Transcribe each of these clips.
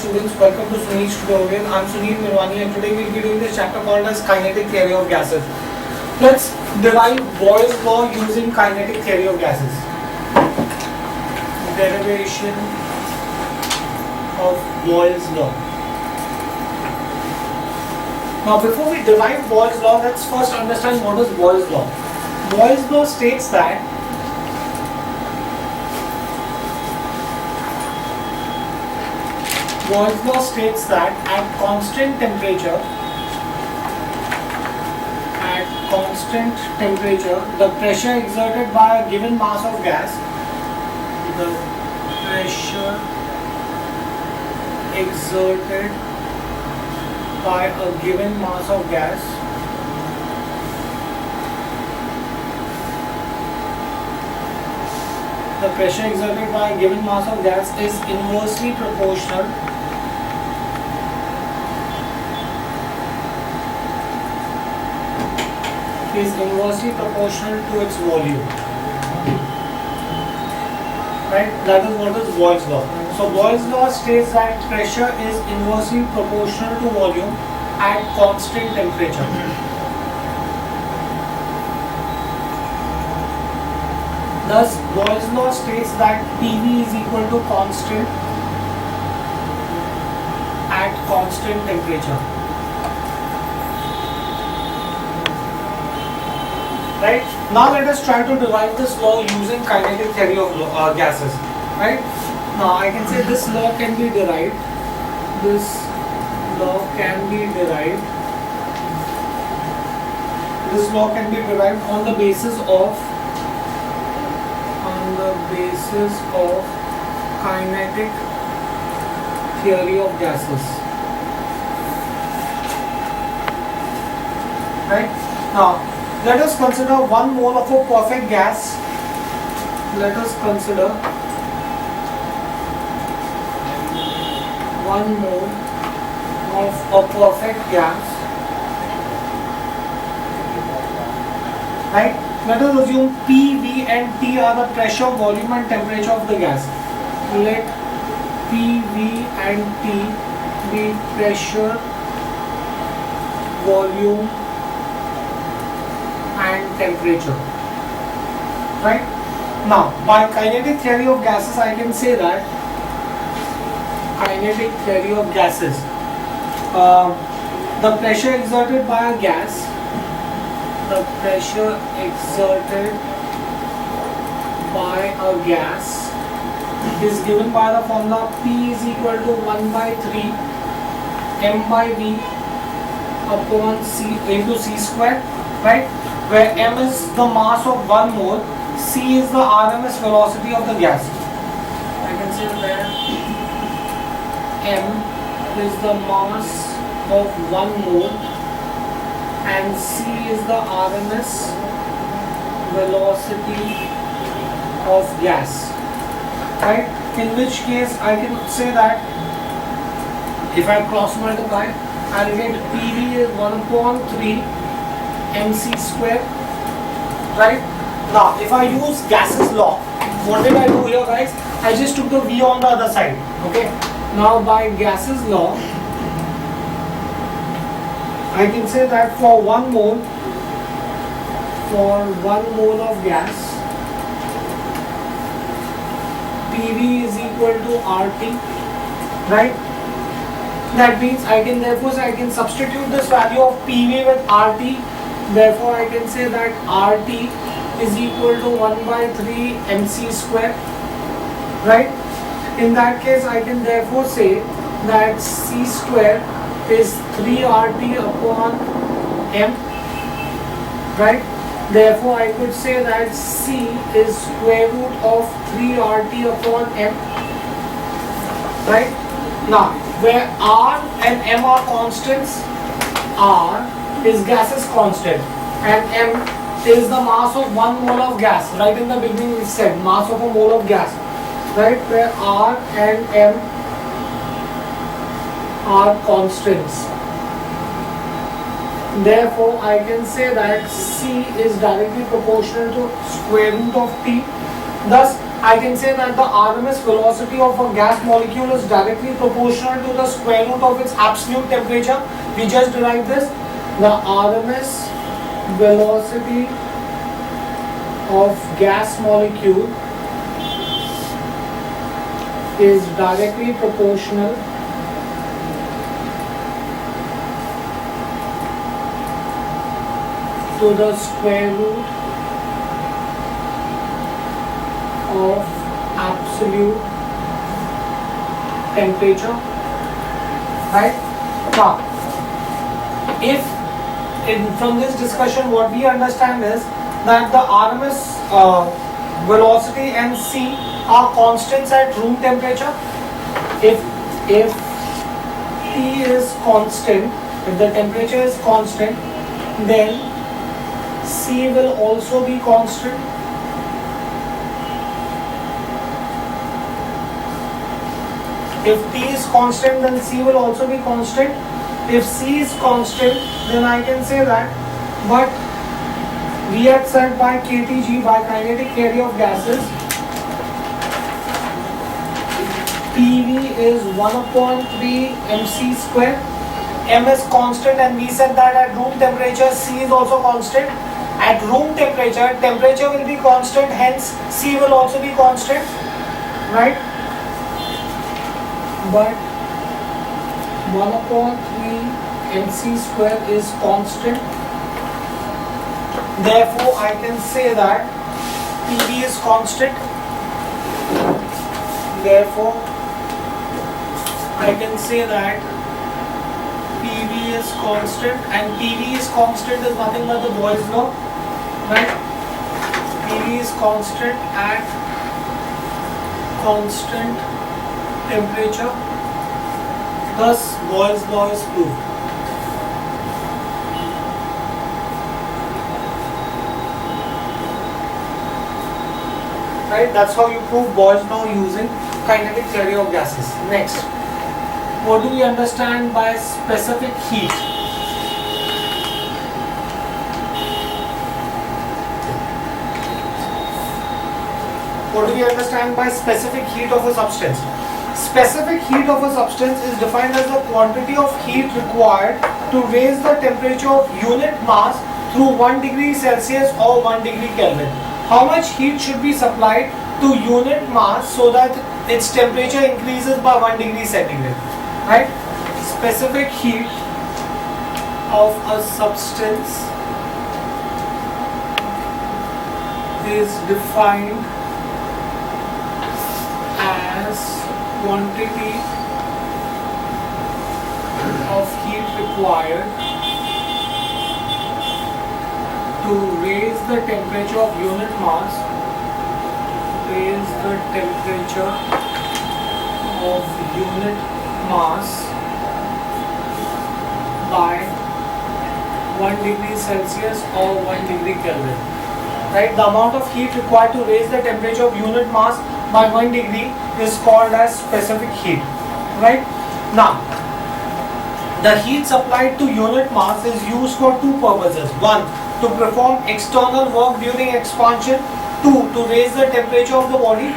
students, welcome to Sunil's tutorial. I'm Sunil Mirwani and today we'll be doing this chapter called as kinetic theory of gases. Let's derive Boyle's law using kinetic theory of gases. Derivation of Boyle's law. Now before we derive Boyle's law, let's first understand what is Boyle's law. Boyle's law states that Boyle's law states that at constant temperature, the pressure exerted by a given mass of gas, the pressure exerted by a given mass of gas is inversely proportional to its volume. Right? That is what is Boyle's law. So Boyle's law states that pressure is inversely proportional to volume at constant temperature. Thus, Boyle's law states that PV is equal to constant at constant temperature. Right? Now let us try to derive this law using kinetic theory of gases. Right? Now I can say this law can be derived. This law can be derived on the basis of kinetic theory of gases. Right? Now let us consider 1 mole of a perfect gas. Let us consider 1 mole of a perfect gas. Right? Let us assume P, V and T are the pressure, volume and temperature of the gas. Let P, V and T be pressure, volume and temperature. Right? Now, by kinetic theory of gases, I can say that the pressure exerted by a gas is given by the formula P is equal to 1 by 3 m by v upon c into c square, right? Where m is the mass of 1 mole, c is the RMS velocity of the gas. I can say that m is the mass of 1 mole and c is the RMS velocity of gas. Right? In which case I can say that if I cross multiply, I'll get PV is 1 upon 3 mc square. Right? Now if I use Gass's law, what did I do here, guys? I just took the V on the other side. Okay. Now by Gass's law, I can say that for 1 mole of gas, PV is equal to RT, right? That means I can substitute this value of PV with RT. Therefore, I can say that RT is equal to 1 by 3 mc square, right? In that case, I can therefore say that C square is 3 RT upon m, right? Therefore, I could say that C is square root of 3 RT upon m, right? Now, where R and m are constants, R is Gass's constant and m is the mass of 1 mole of gas. Right in the beginning we said mass of a mole of gas, right? Where R and m are constants. Therefore, I can say that C is directly proportional to square root of T. Thus, I can say that the RMS velocity of a gas molecule is directly proportional to the square root of its absolute temperature. We just derived this. The RMS velocity of gas molecule is directly proportional to the square root of absolute temperature, right? Now, if from this discussion what we understand is that the RMS velocity and c are constants at room temperature. If T is constant, if the temperature is constant, then c will also be constant. If T is constant, then C will also be constant. If C is constant, then I can say that, but we had said by kTg, by kinetic theory of gases, PV is 1/3 mc square. M is constant, and we said that at room temperature C is also constant. At room temperature will be constant, hence C will also be constant, right? But 1/3 mc square is constant. Therefore, I can say that PV is constant. Therefore, I can say that PV is constant, and PV is constant is nothing but the Boyle's law, right? PV is constant at constant temperature. Thus, Boyle's law is proved. Right? That's how you prove Boyle's law using kinetic theory of gases. Next, what do we understand by specific heat? What do we understand by specific heat of a substance? Specific heat of a substance is defined as the quantity of heat required to raise the temperature of unit mass through 1 degree Celsius or 1 degree Kelvin. How much heat should be supplied to unit mass so that its temperature increases by 1 degree centigrade? Right? Specific heat of a substance is defined as quantity of heat required to raise the temperature of unit mass, raise the temperature of unit mass by 1 degree Celsius or 1 degree Kelvin. Right? The amount of heat required to raise the temperature of unit mass by 1 degree is called as specific heat. Right? Now, the heat supplied to unit mass is used for two purposes. One, to perform external work during expansion. Two, to raise the temperature of the body.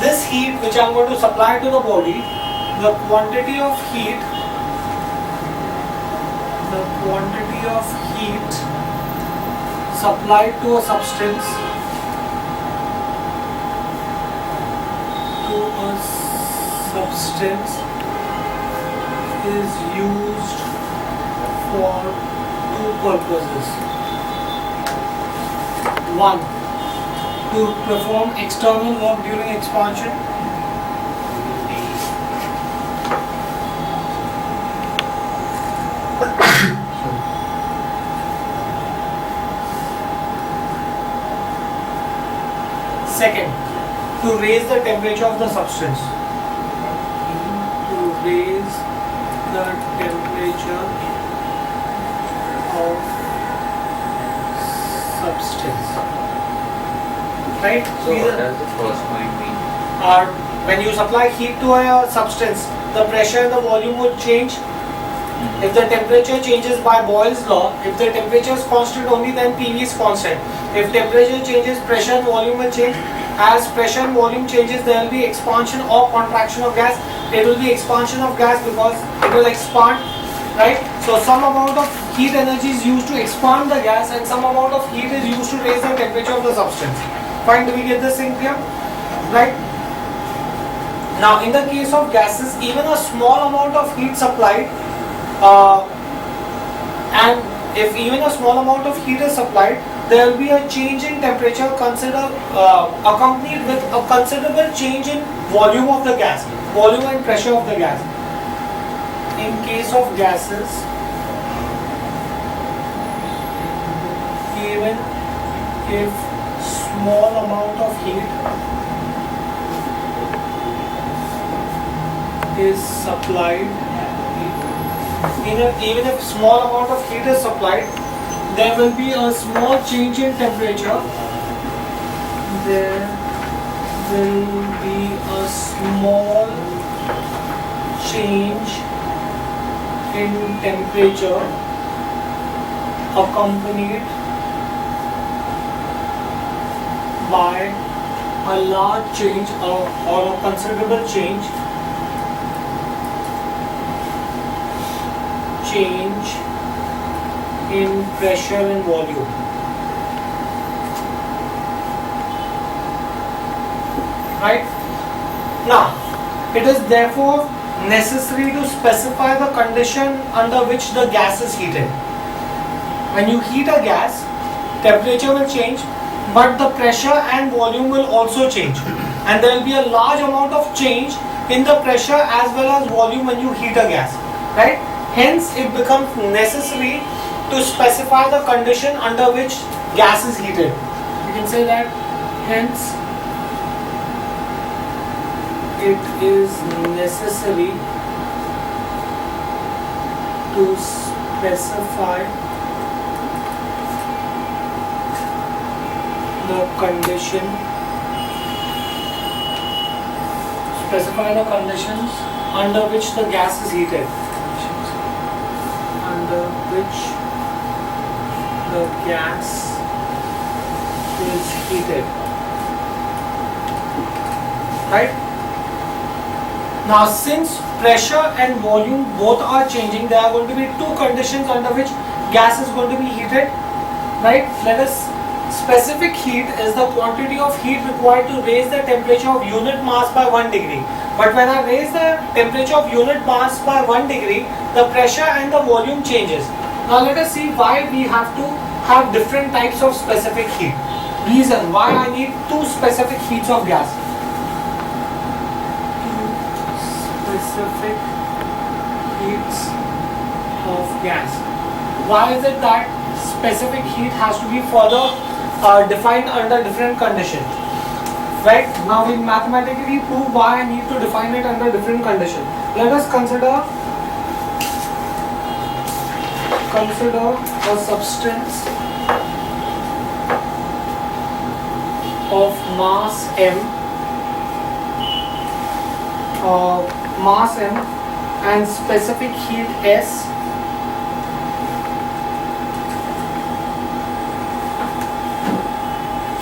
This heat which I am going to supply to the body, the quantity of heat supplied to a substance is used for two purposes. One, to perform external work during expansion. Second, to raise the temperature of the substance. To raise the temperature of substance. Right? So what does the first point mean? When you supply heat to a substance, the pressure and the volume would change. If the temperature changes by Boyle's law, if the temperature is constant only, then PV is constant. If temperature changes, pressure and volume will change. as pressure and volume changes, there will be expansion or contraction of gas. There will be expansion of gas because it will expand, right? So some amount of heat energy is used to expand the gas and some amount of heat is used to raise the temperature of the substance. Fine, do we get this thing clear? Right? Now in the case of gases, even a small amount of heat supplied and if even a small amount of heat is supplied, there will be a change in temperature accompanied with a considerable change in volume of the gas, volume and pressure of the gas. In case of gases, even if small amount of heat is supplied, even if small amount of heat is supplied, there will be a small change in temperature. There will be a small change in temperature accompanied by a large change or a considerable change in pressure and volume. Right? Now, it is therefore necessary to specify the condition under which the gas is heated. When you heat a gas, temperature will change, but the pressure and volume will also change. And there will be a large amount of change in the pressure as well as volume when you heat a gas. Right? Hence, it becomes necessary to specify the condition under which gas is heated. You can say that, hence, it is necessary to specify the conditions under which the gas is heated. Under which the gas is heated. Right? Now, since pressure and volume both are changing, there are going to be two conditions under which gas is going to be heated. Right? Let us. Specific heat is the quantity of heat required to raise the temperature of unit mass by 1 degree. But when I raise the temperature of unit mass by 1 degree, the pressure and the volume changes. Now let us see why we have to have different types of specific heat. Reason why I need two specific heats of gas. Two specific heats of gas. Why is it that specific heat has to be further defined under different conditions? Right? Now we mathematically prove why I need to define it under different conditions. Let us consider a substance of mass m and specific heat S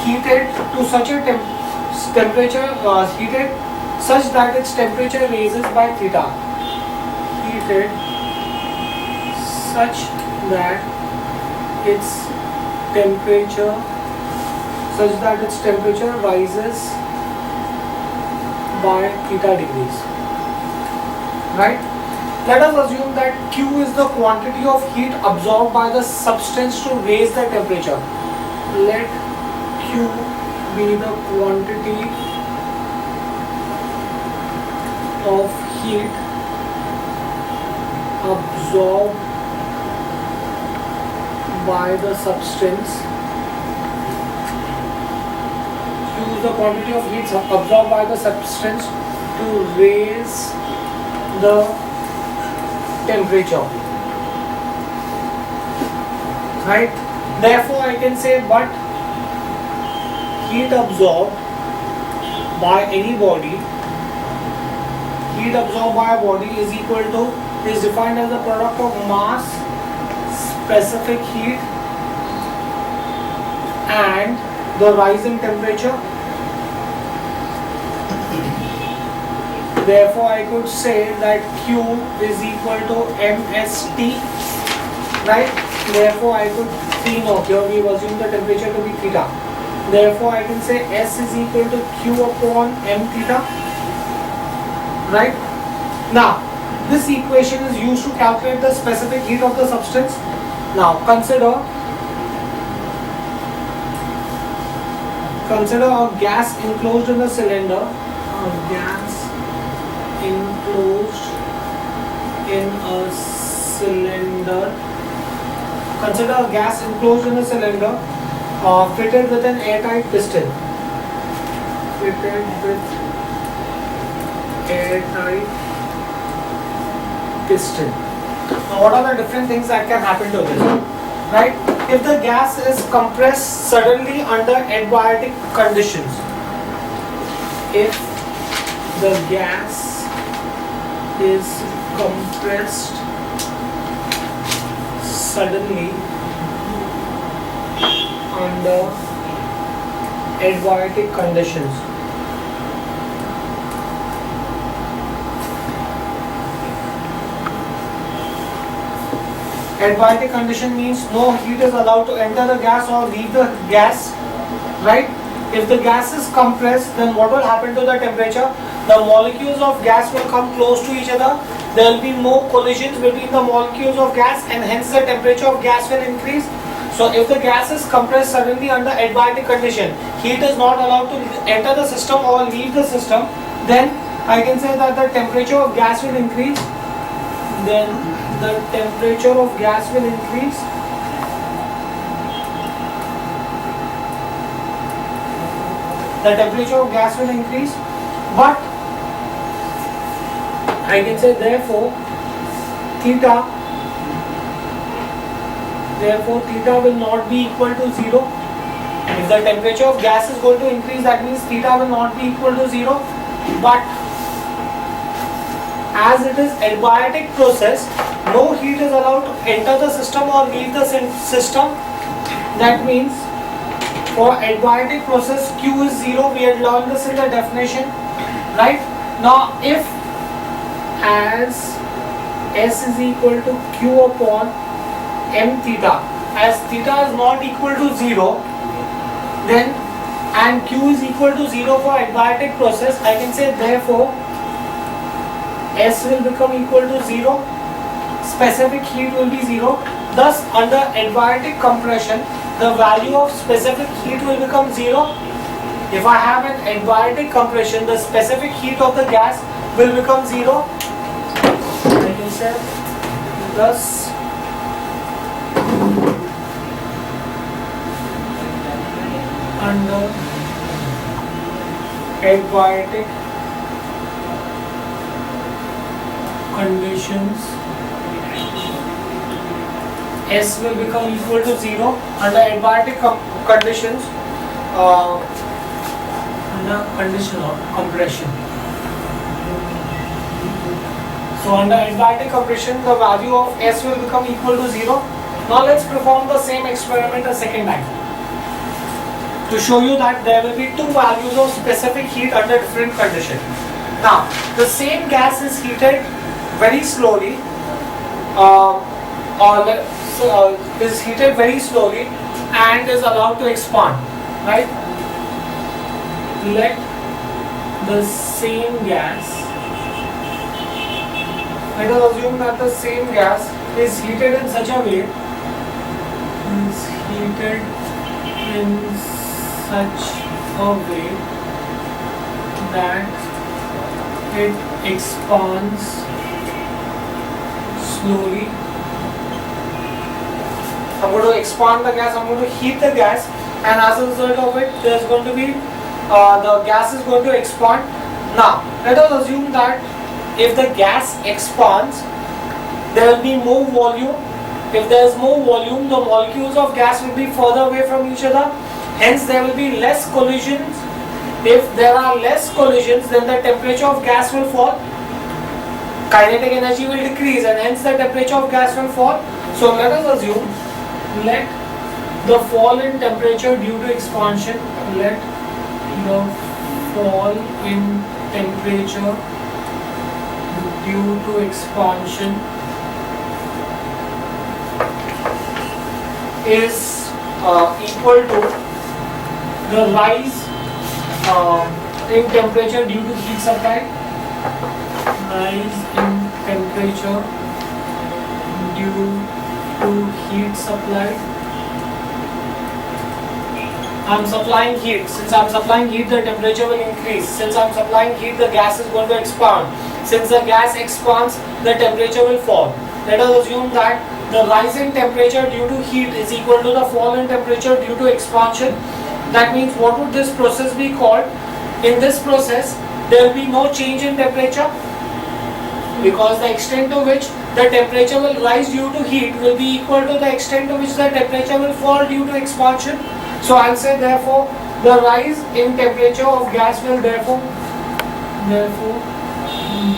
heated to such a temperature heated such that its temperature raises by theta. Heated such that its temperature rises by theta degrees. Right? Let us assume that Q is the quantity of heat absorbed by the substance to raise the temperature. Let Q be the quantity of heat absorbed by the substance. Q is the quantity of heat absorbed by the substance to raise the temperature. Right? Therefore, I can say, but heat absorbed by any body, heat absorbed by a body is equal to, is defined as the product of mass, specific heat and the rise in temperature. Therefore, I could say that Q is equal to mst, right? Therefore, I could T0. Here we assume the temperature to be theta. Therefore, I can say S is equal to Q upon m theta, right? Now, this equation is used to calculate the specific heat of the substance. Now, consider a gas enclosed in a cylinder. A gas enclosed in a cylinder. Consider a gas enclosed in a cylinder fitted with an airtight piston. Fitted with airtight piston. Now, what are the different things that can happen to this? Right? If the gas is compressed suddenly under adiabatic conditions, if the gas is compressed suddenly under adiabatic conditions, adiabatic condition means no heat is allowed to enter the gas or leave the gas, right? If the gas is compressed, then what will happen to the temperature? The molecules of gas will come close to each other. There will be more collisions between the molecules of gas, and hence the temperature of gas will increase. So if the gas is compressed suddenly under adiabatic condition, heat is not allowed to enter the system or leave the system, then I can say that the temperature of gas will increase. Then the temperature of gas will increase. The temperature of gas will increase, but I can say therefore theta will not be equal to 0. If the temperature of gas is going to increase, that means theta will not be equal to 0. But as it is adiabatic process, no heat is allowed to enter the system or leave the system. That means for adiabatic process, Q is 0. We had learned this in the definition, right? Now, if as S is equal to Q upon m theta, as theta is not equal to 0, then and Q is equal to 0 for adiabatic process, I can say therefore S will become equal to 0, specific heat will be 0. Thus, under adiabatic compression, the value of specific heat will become 0. If I have an adiabatic compression, the specific heat of the gas will become 0. I can say thus under adiabatic conditions, S will become equal to 0 under adiabatic conditions, under condition of compression. So under adiabatic compression, the value of S will become equal to 0. Now let's perform the same experiment a second time to show you that there will be two values of specific heat under different conditions. Now, the same gas is heated very slowly, is heated very slowly and is allowed to expand, right? Let the same gas, let us assume that the same gas is heated in such a way, that it expands slowly. I'm going to expand the gas, I'm going to heat the gas, and as a result of it, there's going to be, the gas is going to expand. Now, let us assume that if the gas expands, there will be more volume. If there is more volume, the molecules of gas will be further away from each other. Hence, there will be less collisions. If there are less collisions, then the temperature of gas will fall. Kinetic energy will decrease, and hence the temperature of gas will fall. So let us assume, let the fall in temperature due to expansion, let the fall in temperature due to expansion is equal to the rise in temperature due to heat supply. Rise in temperature due to heat supply. I'm supplying heat. Since I'm supplying heat, the temperature will increase. Since I'm supplying heat, the gas is going to expand. Since the gas expands, the temperature will fall. Let us assume that the rise in temperature due to heat is equal to the fall in temperature due to expansion. That means what would this process be called? In this process, there will be no change in temperature, because the extent to which the temperature will rise due to heat will be equal to the extent to which the temperature will fall due to expansion. So I'll say therefore the rise in temperature of gas will therefore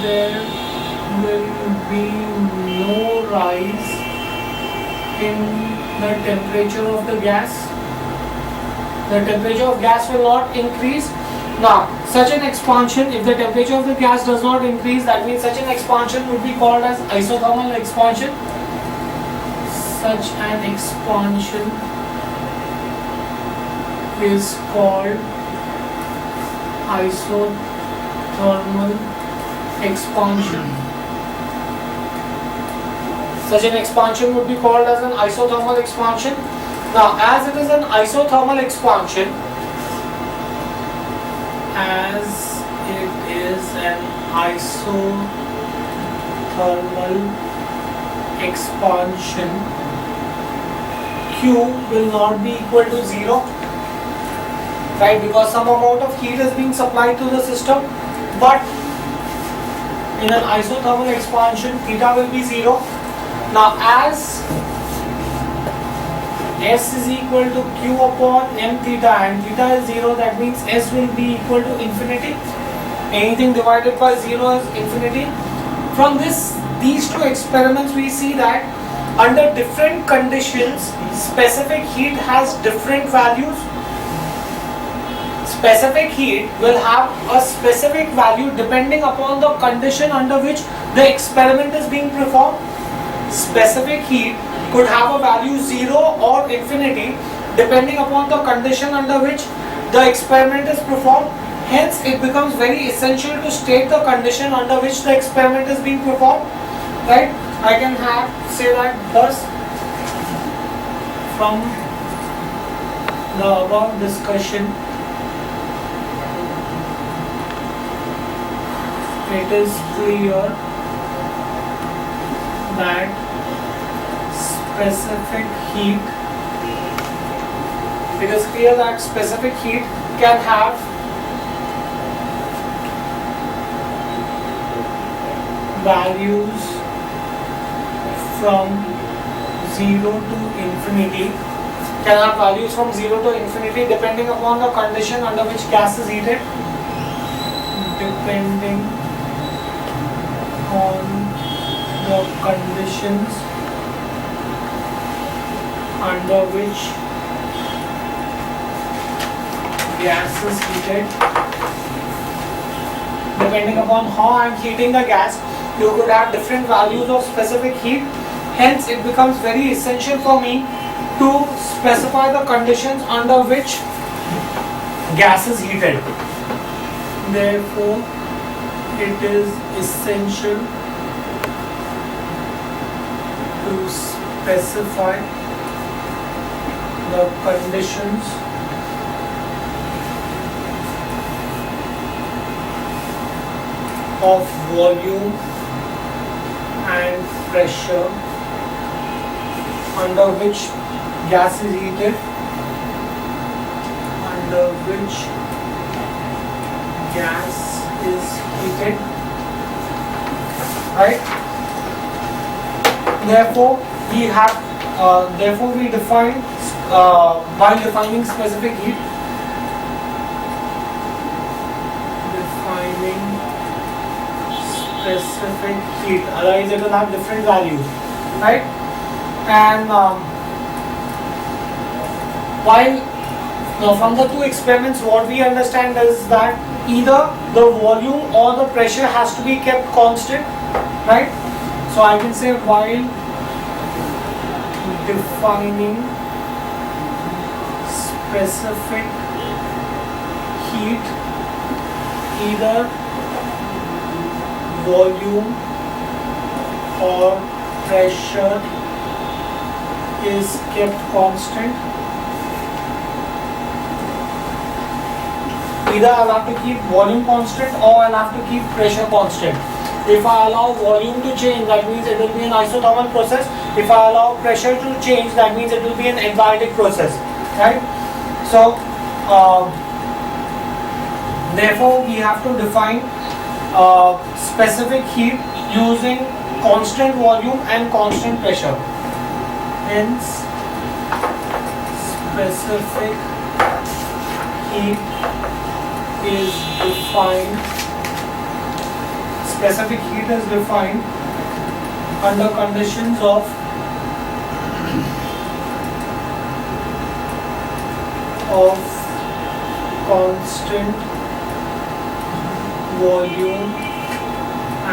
there will be no rise in the temperature of the gas. The temperature of gas will not increase. Now, such an expansion, if the temperature of the gas does not increase, that means such an expansion would be called as isothermal expansion. Such an expansion is called isothermal expansion. Such an expansion would be called as an isothermal expansion. Now, as it is an isothermal expansion, Q will not be equal to 0, right? Because some amount of heat is being supplied to the system, but in an isothermal expansion, theta will be 0. Now, as S is equal to Q upon m theta and theta is 0, that means S will be equal to infinity. Anything divided by 0 is infinity. From these two experiments, we see that under different conditions, specific heat has different values. Specific heat will have a specific value depending upon the condition under which the experiment is being performed. Specific heat could have a value 0 or infinity depending upon the condition under which the experiment is performed. Hence, it becomes very essential to state the condition under which the experiment is being performed. Right? I can say that thus, from the above discussion, it is clear that specific heat can have values from 0 to infinity, depending upon the condition under which gas is heated. Depending on the conditions under which gas is heated. Depending upon how I am heating the gas, you could have different values of specific heat. Hence, it becomes very essential for me to specify the conditions under which gas is heated. Therefore, it is essential to specify the conditions of volume and pressure under which gas is heated, right? Therefore, we define by defining specific heat, otherwise it will have different values, right? And from the two experiments, what we understand is that either the volume or the pressure has to be kept constant. right? So I can say while defining specific heat, either volume or pressure is kept constant. Either I'll have to keep volume constant or I'll have to keep pressure constant. If I allow volume to change, that means it will be an isothermal process. If I allow pressure to change, that means it will be an enzymatic process, right? So, therefore, we have to define specific heat using constant volume and constant pressure. Hence, specific heat is defined. Specific heat is defined under conditions of constant volume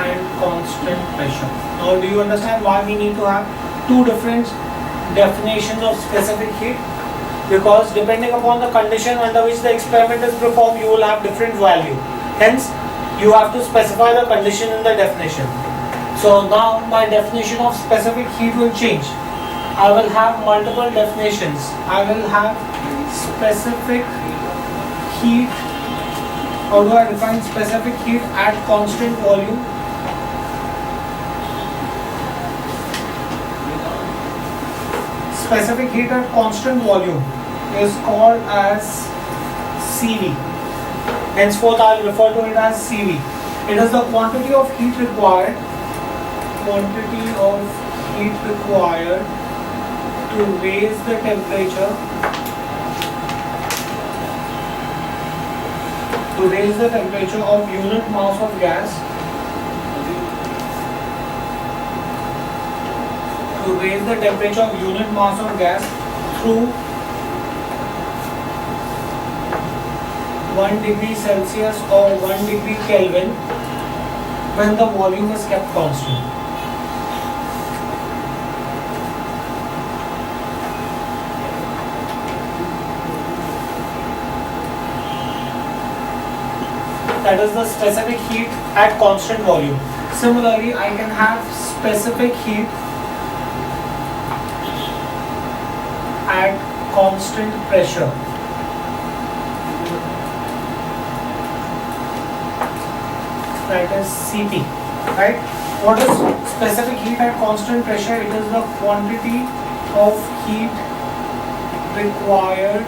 and constant pressure. Now, do you understand why we need to have two different definitions of specific heat? Because depending upon the condition under which the experiment is performed, you will have different value. Hence, you have to specify the condition in the definition. So now my definition of specific heat will change. I will have multiple definitions. I will have specific heat. How do I define specific heat at constant volume? Specific heat at constant volume is called as CV. Henceforth, I will refer to it as CV. It is the quantity of heat required to raise the temperature of unit mass of gas through 1 degree Celsius or 1 degree Kelvin when the volume is kept constant. That is the specific heat at constant volume. Similarly, I can have specific heat at constant pressure. That is CP, right? What is specific heat at constant pressure? It is the quantity of heat required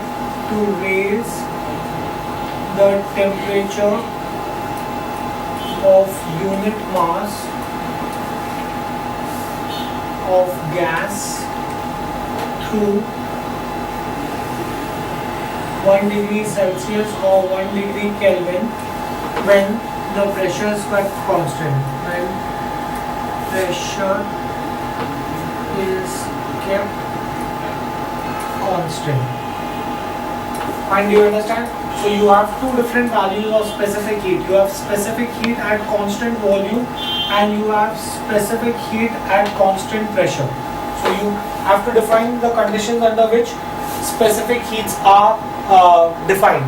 to raise the temperature of unit mass of gas through 1 degree Celsius or 1 degree Kelvin when the pressure is kept constant. When pressure is kept constant. And do you understand? So you have two different values of specific heat. You have specific heat at constant volume and you have specific heat at constant pressure. So you have to define the conditions under which specific heats are defined.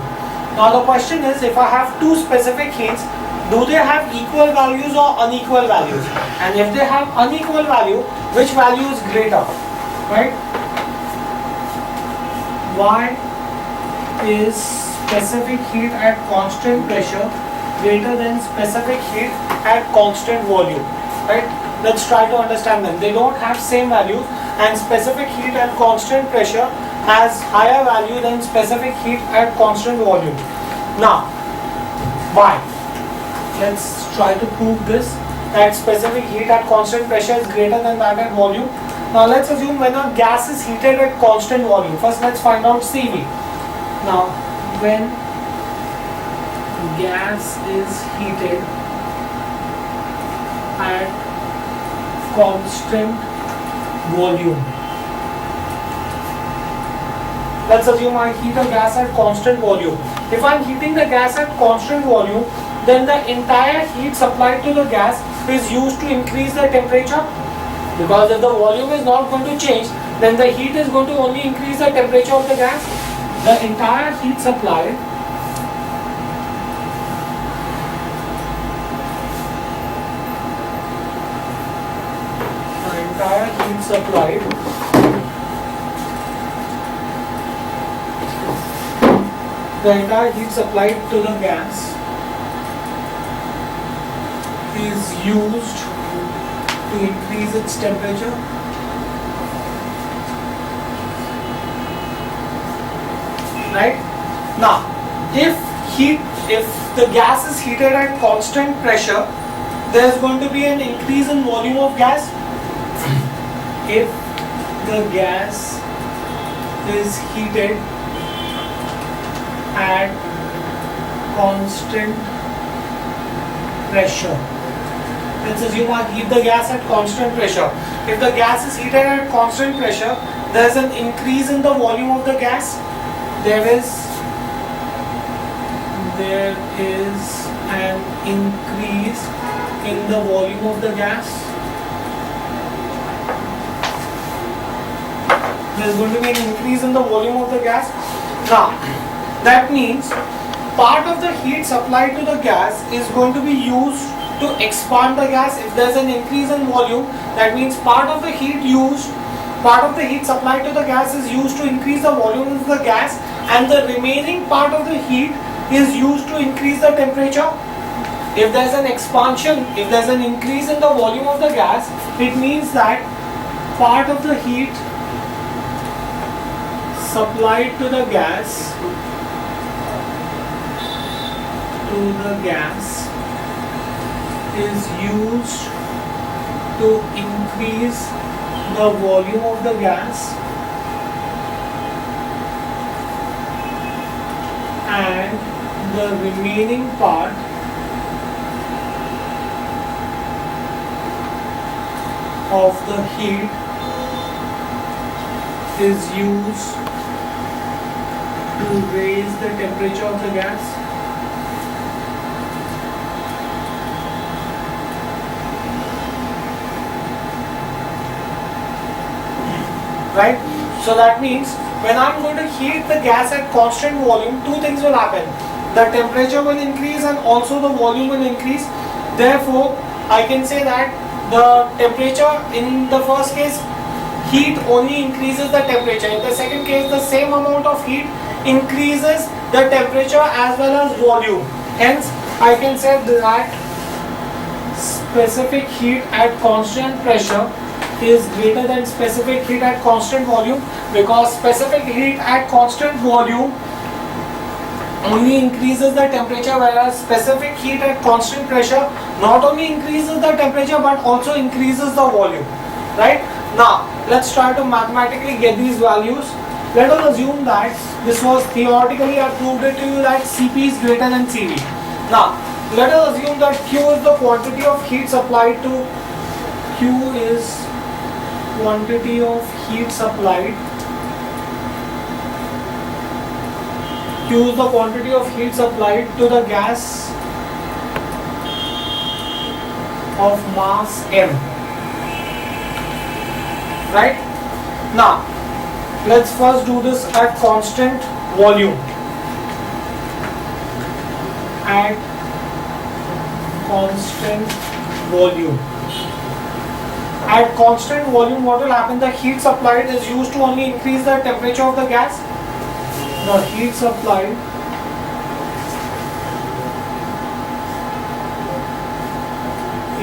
Now the question is, if I have two specific heats, do they have equal values or unequal values? And if they have unequal value, which value is greater? Right? Why is specific heat at constant pressure greater than specific heat at constant volume? Right? Let's try to understand them. They don't have same values, and specific heat at constant pressure has higher value than specific heat at constant volume. Now, why? Let's try to prove this, that specific heat at constant pressure is greater than that at volume. Now let's assume when a gas is heated at constant volume. First let's find out CV. Now when gas is heated at constant volume. Let's assume I heat a gas at constant volume. If I'm heating the gas at constant volume, then the entire heat supplied to the gas is used to increase the temperature? Because if the volume is not going to change, then the heat is going to only increase the temperature of the gas. The entire heat supplied the entire heat supplied to the gas is used to increase its temperature. Right? Now, if the gas is heated at constant pressure, there is going to be an increase in volume of gas. If the gas is heated at constant pressure, let's assume I heat the gas at constant pressure. If the gas is heated at constant pressure, there is an increase in the volume of the gas. There is an increase in the volume of the gas. There is going to be an increase in the volume of the gas. Now, that means part of the heat supplied to the gas is going to be used to expand the gas. If there is an increase in volume, that means part of the heat supplied to the gas is used to increase the volume of the gas, and the remaining part of the heat is used to increase the temperature. If there is an expansion, if there is an increase in the volume of the gas, it means that part of the heat supplied to the gas is used to increase the volume of the gas, and the remaining part of the heat is used to raise the temperature of the gas. Right? So that means when I'm going to heat the gas at constant volume, two things will happen. The temperature will increase and also the volume will increase. Therefore, I can say that the temperature in the first case, heat only increases the temperature. In the second case, the same amount of heat increases the temperature as well as volume. Hence, I can say that specific heat at constant pressure is greater than specific heat at constant volume, because specific heat at constant volume only increases the temperature, whereas specific heat at constant pressure not only increases the temperature but also increases the volume. Right? Now, let's try to mathematically get these values. Let us assume that this was theoretically, I proved it to you that Cp is greater than Cv. Now, let us assume that Q is the quantity of heat supplied to Q is quantity of heat supplied. Q is the quantity of heat supplied to the gas of mass m. Right? Now, let's first do this at constant volume. At constant volume. At constant volume, what will happen? The heat supplied is used to only increase the temperature of the gas. The heat supplied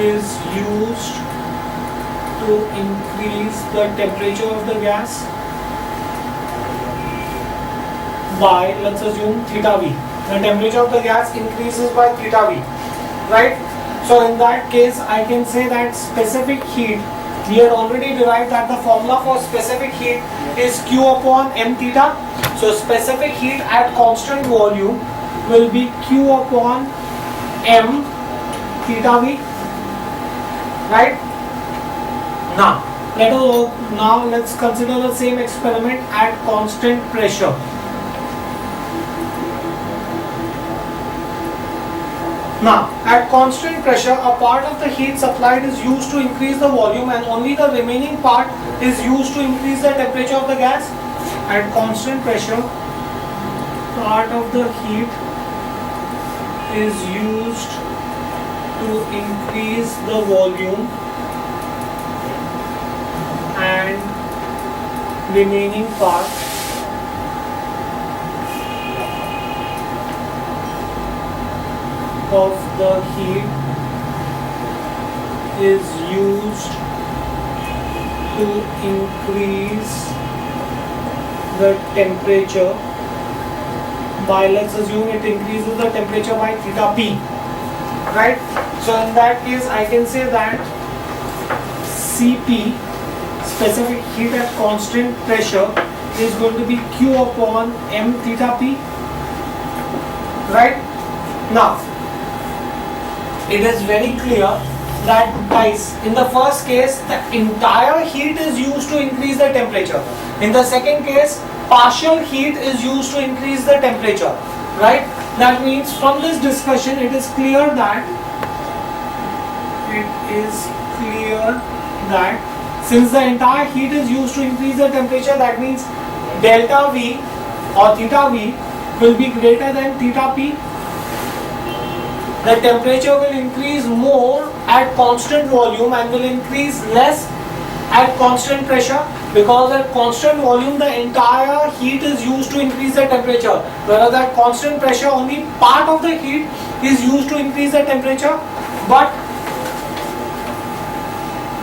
is used to increase the temperature of the gas by, let's assume, theta V. The temperature of the gas increases by theta V. Right? So in that case, I can say that specific heat, we had already derived that the formula for specific heat is Q upon m theta. So specific heat at constant volume will be Q upon m theta V. Right? Now let's consider the same experiment at constant pressure. Now, at constant pressure, a part of the heat supplied is used to increase the volume and only the remaining part is used to increase the temperature of the gas. At constant pressure, part of the heat is used to increase the volume and remaining part of the heat is used to increase the temperature by, let's assume it increases the temperature by theta p, right? So in that case I can say that Cp, specific heat at constant pressure, is going to be Q upon m theta p, right? Now it is very clear that, guys, in the first case the entire heat is used to increase the temperature. In the second case, partial heat is used to increase the temperature, right? That means from this discussion it is clear that since the entire heat is used to increase the temperature, that means delta V or theta V will be greater than theta P. The temperature will increase more at constant volume and will increase less at constant pressure, because at constant volume the entire heat is used to increase the temperature, whereas at constant pressure only part of the heat is used to increase the temperature. But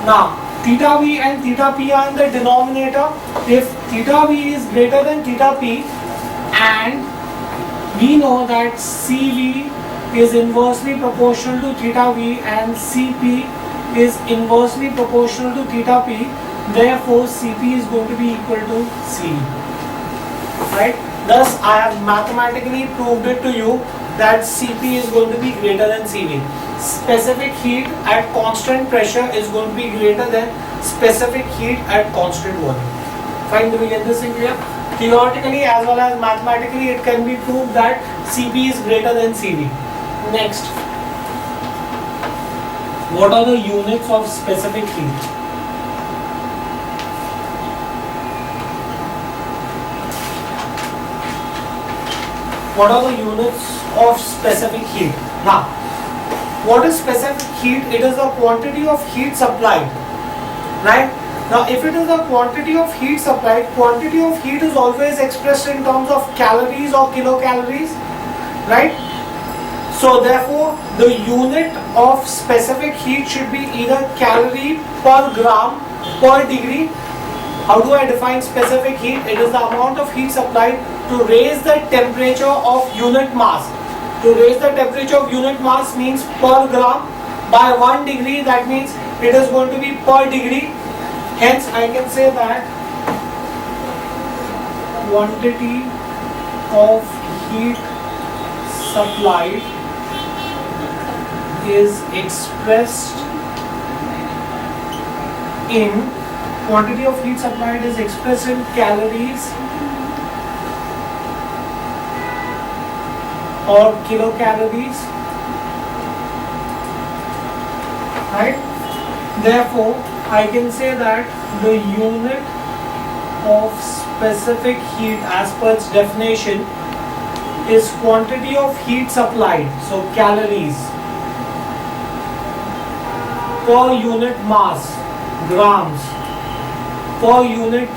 now theta V and theta P are in the denominator. If theta V is greater than theta P, and we know that Cv is inversely proportional to theta V and Cp is inversely proportional to theta P, therefore Cp is going to be equal to Cv, right? Thus I have mathematically proved it to you that Cp is going to be greater than Cv. Specific heat at constant pressure is going to be greater than specific heat at constant volume. Fine, do we get this in clear? Theoretically as well as mathematically it can be proved that Cp is greater than Cv. Next, what are the units of specific heat? What are the units of specific heat? Now, what is specific heat? It is the quantity of heat supplied, right? Now, if it is the quantity of heat supplied, quantity of heat is always expressed in terms of calories or kilocalories, right? So therefore, the unit of specific heat should be either calorie per gram per degree. How do I define specific heat? It is the amount of heat supplied to raise the temperature of unit mass. To raise the temperature of unit mass means per gram by 1 degree, that means it is going to be per degree. Hence I can say that quantity of heat supplied is expressed in calories or kilocalories, right? Therefore I can say that the unit of specific heat as per its definition is quantity of heat supplied, so calories, per unit mass, grams, per unit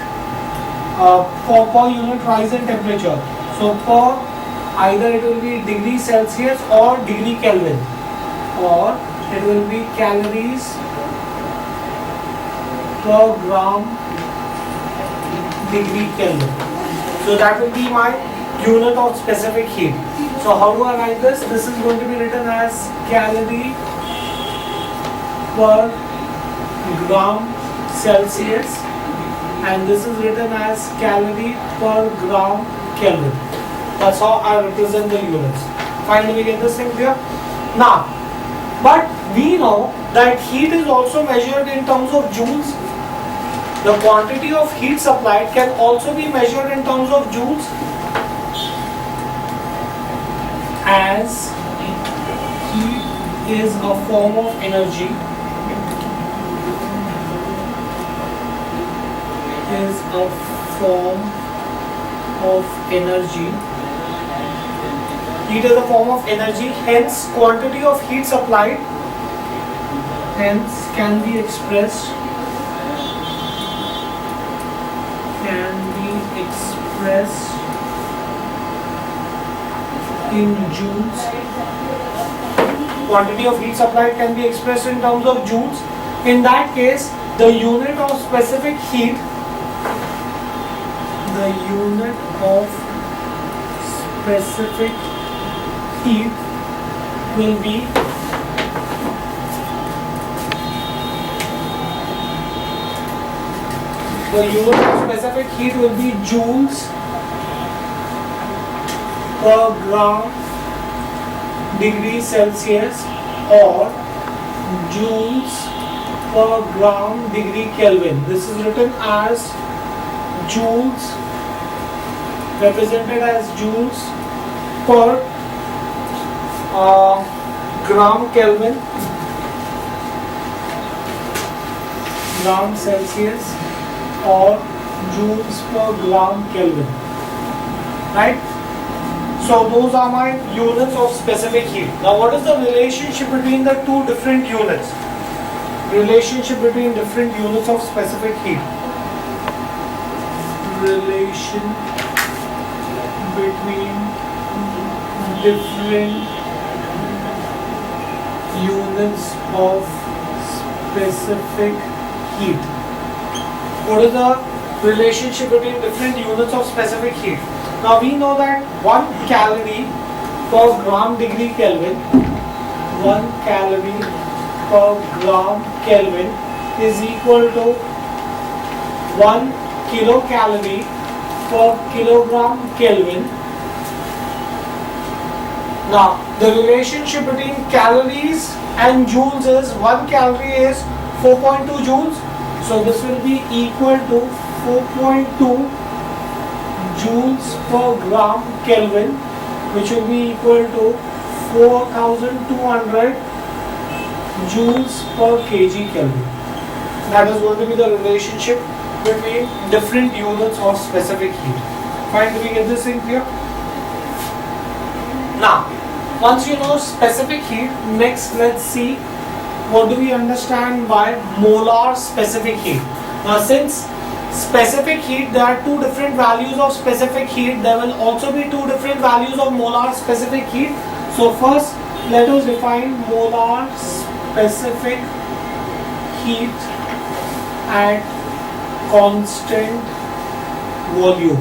rise in temperature. So per, either it will be degree Celsius or degree Kelvin, or it will be calories per gram degree Kelvin. So that will be my unit of specific heat. So how do I write this? This is going to be written as calorie per gram Celsius, and this is written as calorie per gram Kelvin. That's how I represent the units. Finally, we get this thing clear? Now, but we know that heat is also measured in terms of joules. The quantity of heat supplied can also be measured in terms of joules as heat is a form of energy. Is a form of energy. Heat is a form of energy. Hence, quantity of heat supplied hence can be expressed in joules. Quantity of heat supplied can be expressed in terms of joules. In that case, the unit of specific heat will be joules per gram degree Celsius or joules per gram degree Kelvin. This is written as joules, represented as joules per gram Kelvin, gram Celsius or joules per gram Kelvin, right? So those are my units of specific heat. Now what is the relationship between the two different units? Relationship between different units of specific heat. Relation between different units of specific heat. What is the relationship between different units of specific heat? Now we know that 1 calorie per gram degree Kelvin, 1 calorie per gram Kelvin is equal to 1 kilocalorie per kilogram Kelvin. Now the relationship between calories and joules is 1 calorie is 4.2 joules. So this will be equal to 4.2 joules per gram Kelvin, which will be equal to 4200 joules per kg Kelvin. That is going to be the relationship between different units of specific heat. Fine, do we get this in clear? Now, once you know specific heat, next let's see what do we understand by molar specific heat. Now since specific heat, there are two different values of specific heat, there will also be two different values of molar specific heat. So first let us define molar specific heat at constant volume.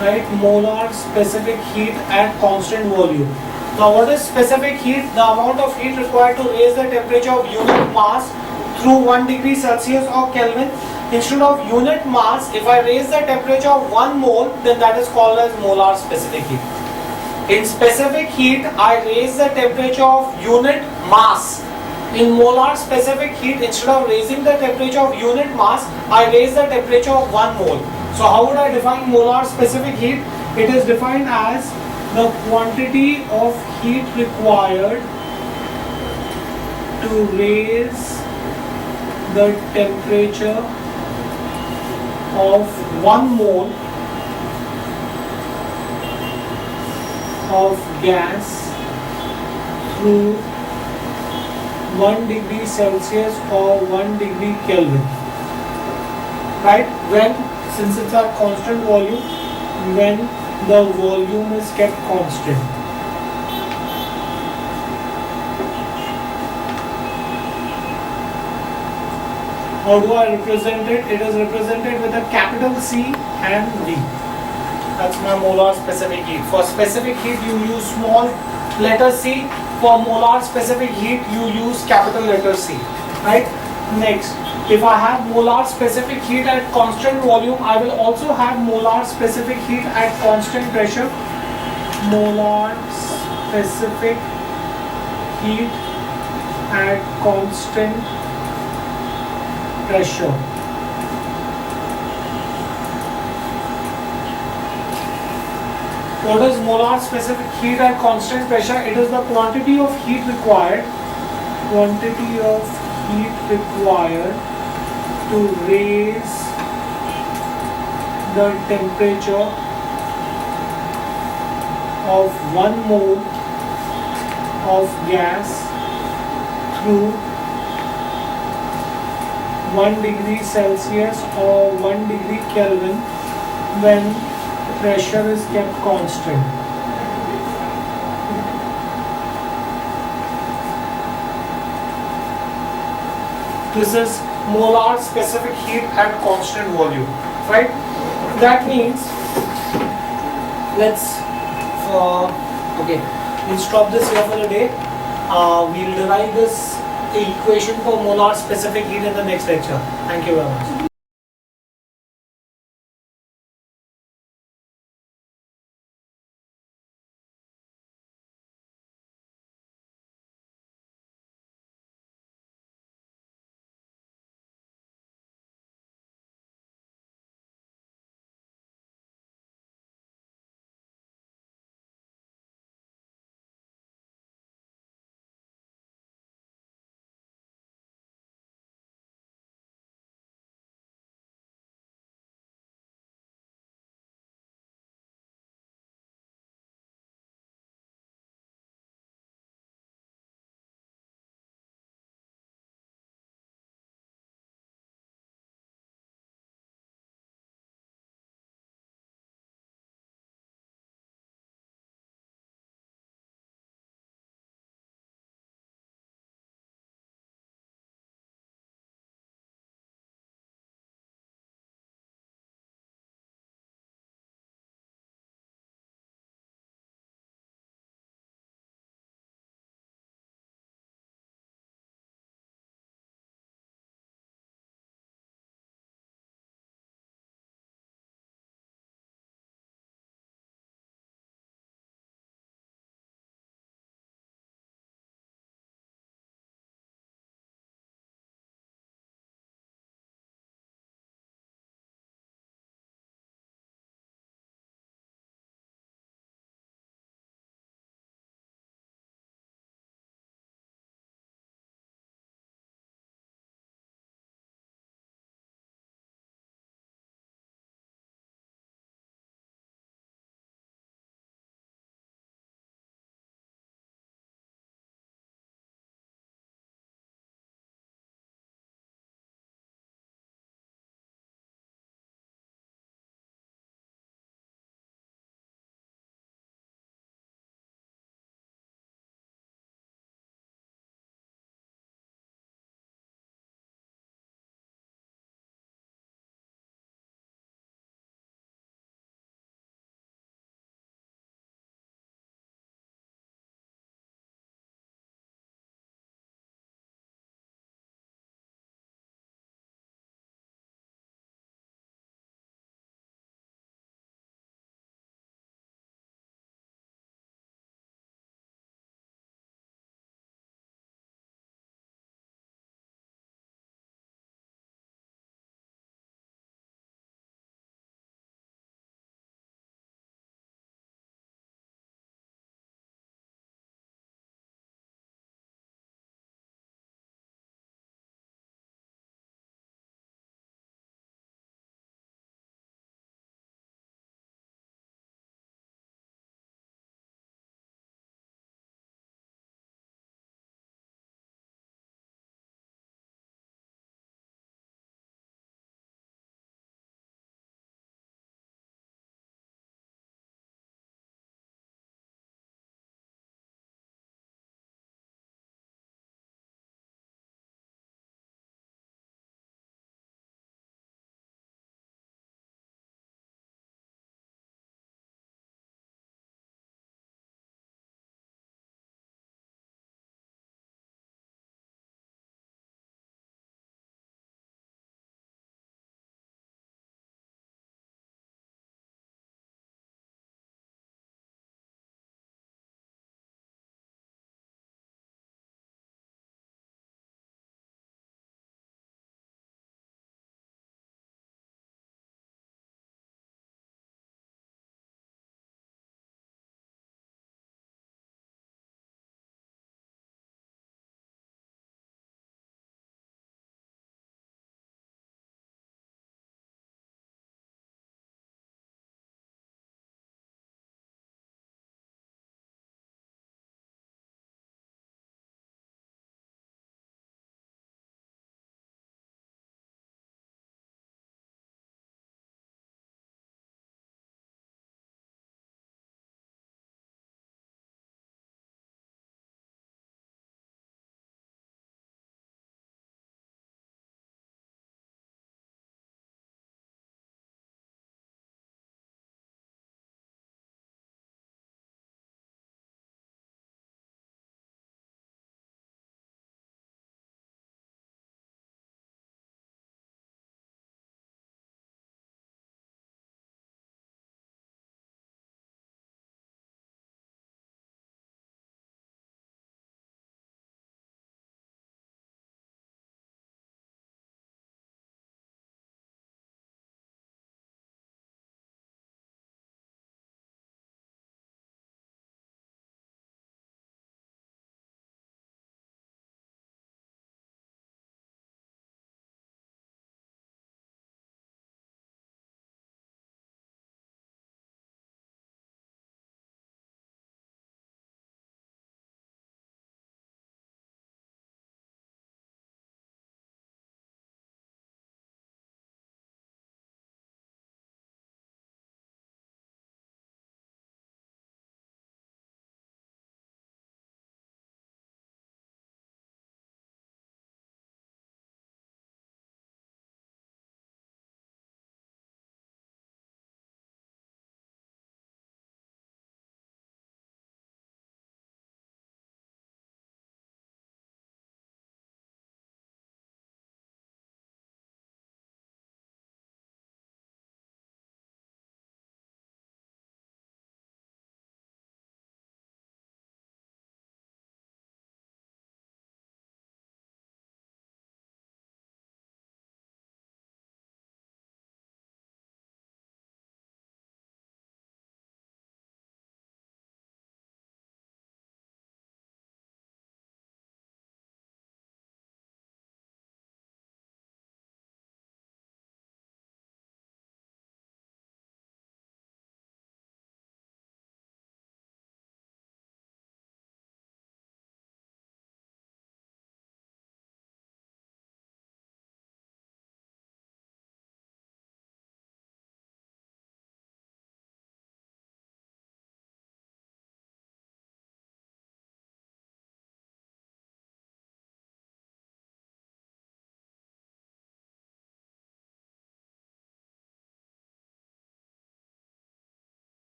Right, molar specific heat at constant volume. Now what is specific heat? The amount of heat required to raise the temperature of unit mass through 1 degree Celsius or Kelvin. Instead of unit mass, if I raise the temperature of 1 mole, then that is called as molar specific heat. In specific heat, I raise the temperature of unit mass. In molar specific heat, instead of raising the temperature of unit mass, I raise the temperature of 1 mole. So how would I define molar specific heat? It is defined as the quantity of heat required to raise the temperature of 1 mole of gas through 1 degree Celsius or 1 degree Kelvin. Right? Since it's a constant volume, when the volume is kept constant. How do I represent it? It is represented with a capital C and V. That's my molar specific heat. For specific heat, you use small letter C. For molar specific heat, you use capital letter C. Right? Next, if I have molar specific heat at constant volume, I will also have molar specific heat at constant pressure. Molar specific heat at constant pressure. What is molar specific heat at constant pressure? It is the quantity of heat required to raise the temperature of 1 mole of gas through 1 degree Celsius or 1 degree Kelvin when pressure is kept constant. This is molar specific heat at constant volume, right? That means we'll stop this here for the day. We'll derive this equation for molar specific heat in the next lecture. Thank you very much.